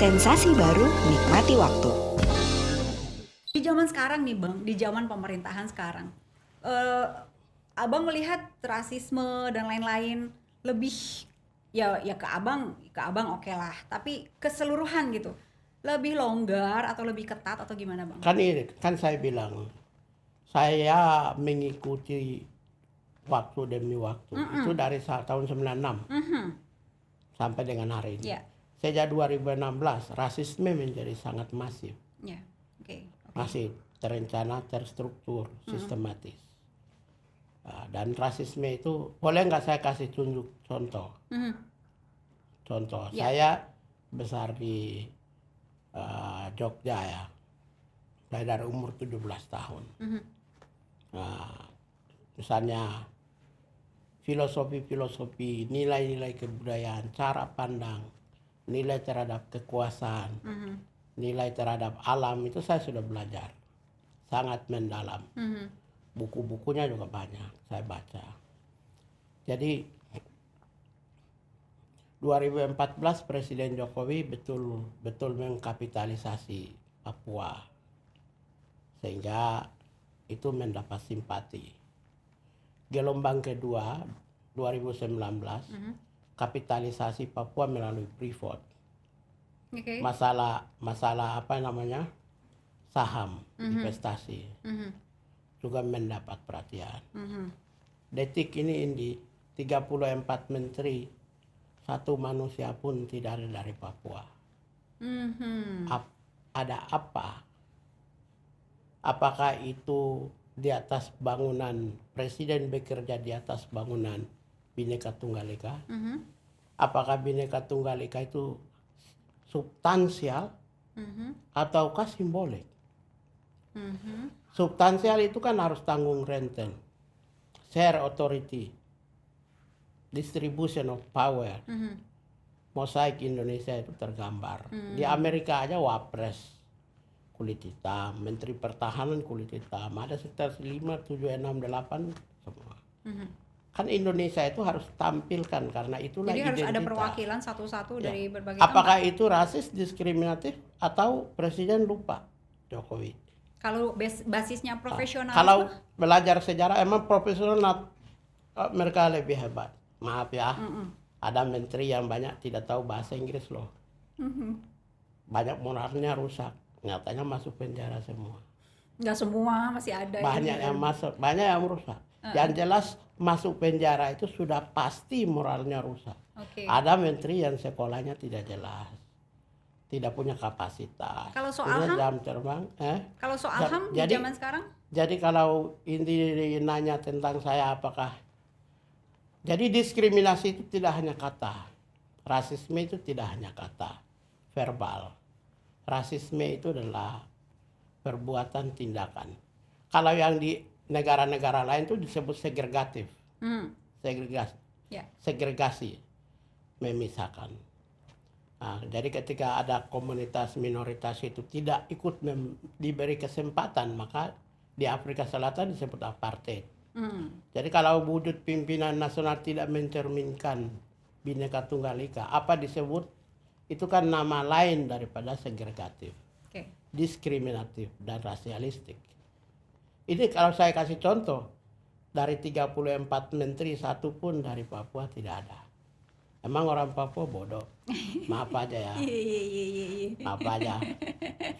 Sensasi baru, nikmati waktu. Di zaman sekarang nih Bang, di zaman pemerintahan sekarang, eh, Abang melihat rasisme dan lain-lain lebih ya ke abang oke lah, tapi keseluruhan gitu lebih longgar atau lebih ketat atau gimana Bang? Kan saya bilang, saya mengikuti waktu demi waktu. Itu dari tahun 96 sampai dengan hari ini. Ya, Sejak 2016, rasisme menjadi sangat masif. ya, oke. Masif, terencana, terstruktur, sistematis. Dan rasisme itu, boleh nggak saya kasih tunjuk contoh? Contoh, Ya. saya besar di Jogja ya. Saya dari umur 17 tahun. Misalnya filosofi-filosofi, nilai-nilai kebudayaan, cara pandang, nilai terhadap kekuasaan, nilai terhadap alam, itu saya sudah belajar. Sangat mendalam. Buku-bukunya juga banyak saya baca. Jadi 2014 Presiden Jokowi betul mengkapitalisasi Papua. Sehingga itu mendapat simpati. Gelombang kedua 2019 kapitalisasi Papua melalui Freeport. Oke. Masalah apa namanya? Saham, investasi. Juga mendapat perhatian. Detik ini Indi 34 menteri, satu manusia pun tidak ada dari Papua. Ada apa? Apakah itu di atas bangunan, presiden bekerja di atas bangunan Bhinneka Tunggal Ika? Apakah Bhinneka Tunggal Ika itu substansial ataukah simbolik? Substansial itu kan harus tanggung renten, share authority, distribution of power. Mosaik Indonesia itu tergambar. Di Amerika aja wapres kulit hitam, menteri pertahanan kulit hitam, ada sekitar 5, 7, 6, 8 semua. Kan Indonesia itu harus tampilkan karena itulah Jadi identitas. harus ada perwakilan satu-satu dari berbagai Apakah tempat. itu rasis, diskriminatif, atau presiden lupa Jokowi? Kalau basisnya profesional. Kalau belajar sejarah emang profesional mereka lebih hebat. Maaf ya, ada menteri yang banyak tidak tahu bahasa Inggris loh. Banyak moralnya rusak, nyatanya masuk penjara semua. Nggak semua, masih ada Banyak yang masuk, banyak yang rusak. Yang jelas masuk penjara itu sudah pasti moralnya rusak. Oke. Ada menteri yang sekolahnya tidak jelas, tidak punya kapasitas. Kalau soal Kemudian HAM? jam terbang, Kalau soal HAM di jadi- zaman sekarang? Jadi kalau ini nanya tentang saya apakah, jadi diskriminasi itu tidak hanya kata, rasisme itu tidak hanya kata, verbal. Rasisme itu adalah perbuatan tindakan. Kalau yang di negara-negara lain itu disebut segregatif, segregasi, Ya. segregasi, memisahkan. Nah, jadi ketika ada komunitas minoritas itu tidak ikut diberi kesempatan, maka di Afrika Selatan disebut apartheid. Jadi kalau wujud pimpinan nasional tidak mencerminkan Bhinneka Tunggal Ika, apa disebut? Itu kan nama lain daripada segregatif, Oke. diskriminatif, dan rasialistik. Ini kalau saya kasih contoh, dari 34 menteri, satu pun dari Papua tidak ada. Emang orang Papua bodoh? Maaf aja ya. Iya. Maaf aja.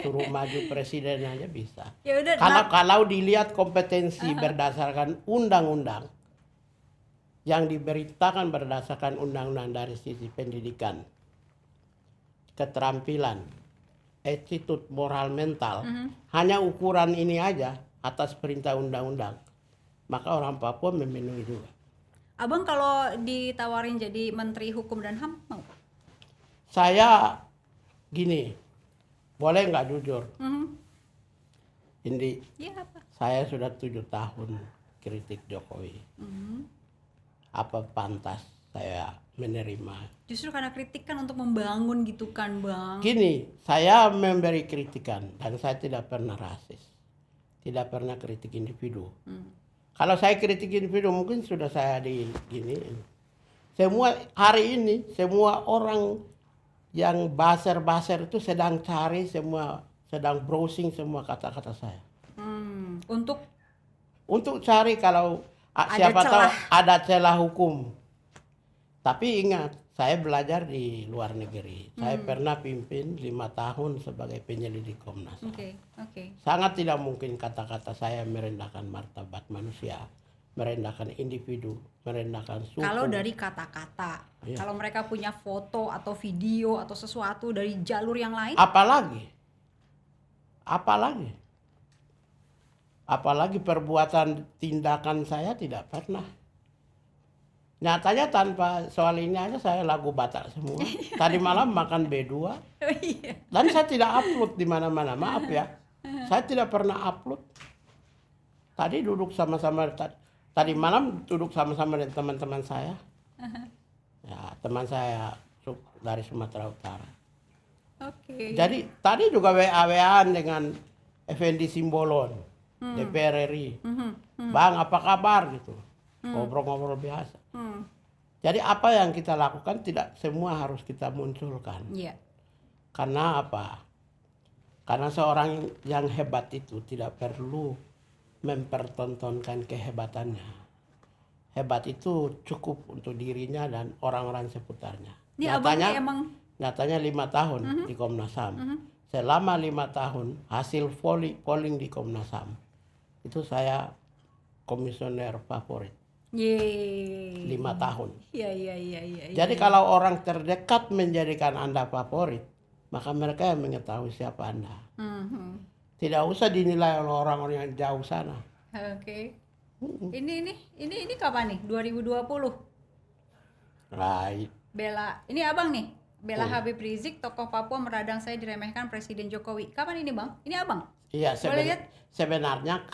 Suruh maju presiden aja bisa. Ya udah. Kalau dilihat kompetensi berdasarkan undang-undang, yang diberitakan berdasarkan undang-undang dari sisi pendidikan, keterampilan, attitude moral mental, hanya ukuran ini aja atas perintah undang-undang, maka orang Papua memenuhi juga. Abang kalau ditawarin jadi Menteri Hukum dan HAM mau? Saya gini, boleh nggak jujur? Indi, Iya apa? saya sudah 7 tahun kritik Jokowi. Apa pantas saya menerima? Justru karena kritik kan untuk membangun gitu kan Bang. Gini, saya memberi kritikan dan saya tidak pernah rasis, tidak pernah kritik individu. Kalau saya kritik individu mungkin sudah saya di gini. Semua hari ini semua orang yang buzzer itu sedang cari semua, sedang browsing semua kata-kata saya. Untuk cari kalau siapa tahu ada celah hukum. Tapi ingat, saya belajar di luar negeri. Saya pernah pimpin 5 tahun sebagai penyelidik Komnas HAM. Sangat tidak mungkin kata-kata saya merendahkan martabat manusia, merendahkan individu, merendahkan suku. Kalau dari kata-kata, kalau mereka punya foto atau video atau sesuatu dari jalur yang lain, apalagi perbuatan tindakan saya tidak pernah. Nyatanya tanpa soal ini aja saya lagu Batak semua. Tadi malam makan B2. Dan saya tidak upload di mana-mana. Maaf ya. Saya tidak pernah upload. Tadi duduk sama-sama, tadi malam duduk sama-sama dengan teman-teman saya. Ya, teman saya dari Sumatera Utara. Jadi tadi juga WA-WA-an dengan Effendi Simbolon, DPR RI. Bang, apa kabar gitu. Ngobrol-ngobrol biasa. Jadi apa yang kita lakukan tidak semua harus kita munculkan. Karena apa? Karena seorang yang hebat itu tidak perlu mempertontonkan kehebatannya. Hebat itu cukup untuk dirinya dan orang-orang seputarnya. Nyatanya 5 tahun di Komnas HAM. Selama 5 tahun hasil polling di Komnas HAM itu saya komisioner favorit. 5 tahun. Jadi kalau orang terdekat menjadikan Anda favorit, maka mereka yang mengetahui siapa Anda. Tidak usah dinilai oleh orang-orang yang jauh sana. Ini kapan nih? 2020. Right. Ini abang nih. Bela Habib Rizik, tokoh Papua meradang saya diremehkan Presiden Jokowi. Kapan ini bang? Ini abang? Iya, sebenarnya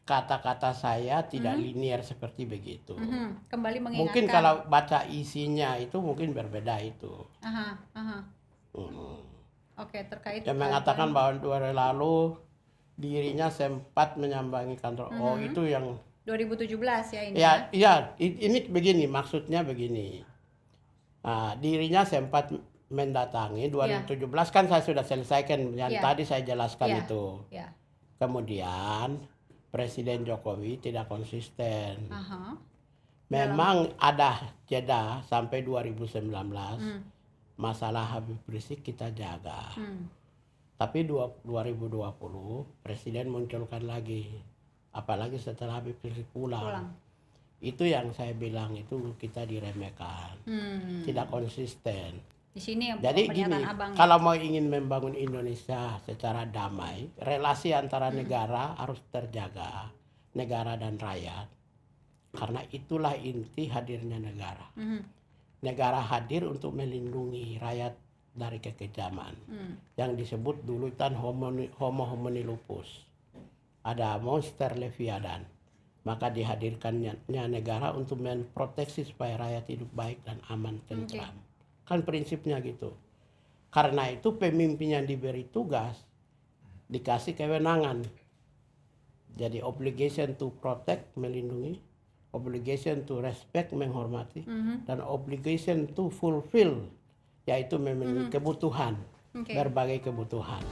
kata-kata saya tidak linear seperti begitu. Kembali mengingatkan. Mungkin kalau baca isinya itu mungkin berbeda itu. Terkait. Dia mengatakan bahwa 2 hari lalu dirinya sempat menyambangi kantor. Oh, itu yang 2017 ya ini. Iya, ini begini, maksudnya begini. Dirinya sempat mendatangi 2017 kan saya sudah selesaikan yang tadi saya jelaskan itu. Kemudian Presiden Jokowi tidak konsisten. Memang ada jeda sampai 2019. Masalah Habib Rizik kita jaga. Tapi 2020 Presiden munculkan lagi. Apalagi setelah Habib Rizik pulang. Itu yang saya bilang itu kita diremehkan. Tidak konsisten. Di sini jadi gini, abang. kalau mau ingin membangun Indonesia secara damai, relasi antara negara harus terjaga, negara dan rakyat. Karena itulah inti hadirnya negara. Negara hadir untuk melindungi rakyat dari kekejaman. Yang disebut dulu kan homo homini lupus. Ada monster Leviathan. Maka dihadirkannya negara untuk memproteksi supaya rakyat hidup baik dan aman tentram. Kan prinsipnya gitu. Karena itu pemimpin yang diberi tugas dikasih kewenangan. Jadi obligation to protect, melindungi, obligation to respect, menghormati, dan obligation to fulfill, yaitu memenuhi kebutuhan, berbagai kebutuhan.